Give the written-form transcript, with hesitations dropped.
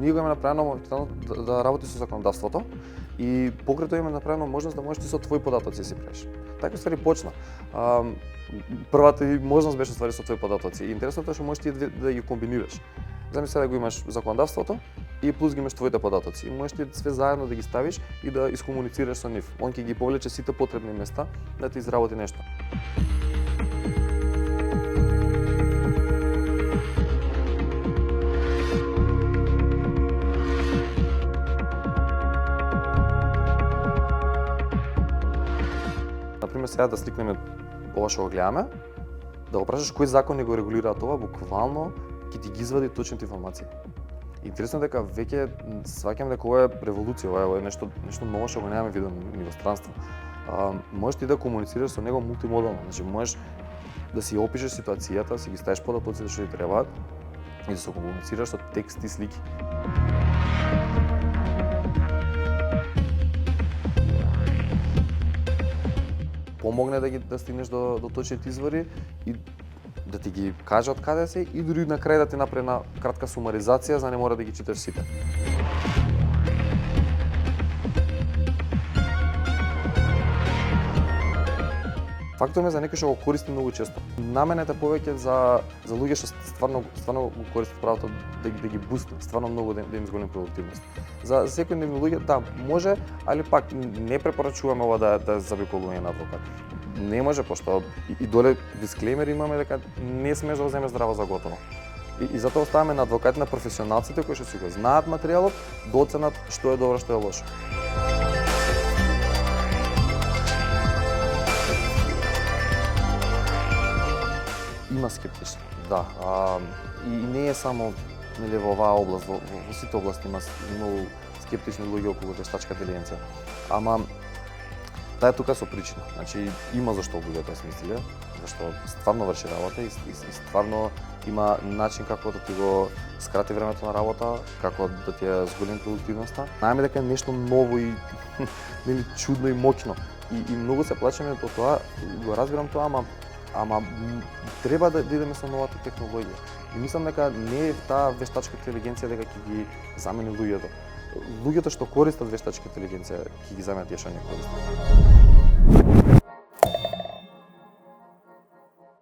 ние го имаме направено да работи со законодавството и покрај тоа имаме направено можност да можеш ти со твои податоци си правиш. Така ствари почна. Првата можност беше ствари со твои податоци. И интересното е што можеш ти да ги комбинираш. Замисли да го имаш законодавството и плюс ги имаш твоите податоци. И можеш ти све заедно да ги ставиш и да искомуницираш со нив. Он ќе ги повлече сите потребни места да ти изработи нешто. Например, сега да сликнеме ова што го гледаме, да го прашаш кој закони го регулираат това, буквално ќе ти ги извади точните информации. Интересно е дека веќе сваќам дека ова е револуција, ова е нешто ново што го немаме видено ни во странство. Можеш ти да комуницираш со него мултимодално, значи можеш да си опишеш ситуацијата, си ги ставиш податоците што ти требаат и да се комуницираш со текст и слики. Помогне да стигнеш до точните извори и да ти ги каже од каде се и дури на крај да ти направи една кратка сумаризација за да не мора да ги читаш сите. Фактот е за некој што го користи многу често. Намената повеќе за луѓе што стварно го користат правото да ги бустне, стварно многу да им зголеми продуктивност. За секојдневни луѓе да може, али пак не препорачуваме ова да е завиколување на адвокат. Не може, пошто и доле дисклеймер имаме дека не смеш да го земеш здраво за готово. И затоа оставаме на адвокати на професионалците кои што си го знаат материјалот, да оценат што е добро, што е лошо. Има скептични, да. И не е само во оваа област, во сите области има многу скептични луѓе околу вештачката интелигенција. Ама таа е тука со причина. Значи има зашто луѓето смислиле, зашто стварно врши работа и стварно има начин како да ти го скрати времето на работа, како да ти ја зголеми продуктивноста. Знаеме дека е нешто ново и нели чудно и моќно. И многу се плачеме од тоа, го разбирам тоа, ама треба да идеме со новата технологија. И мислам дека не е таа вештачка интелигенција дека ќе ги замени луѓето. Луѓето што користат вештачка интелигенција ќе ги заменат тие што не користат.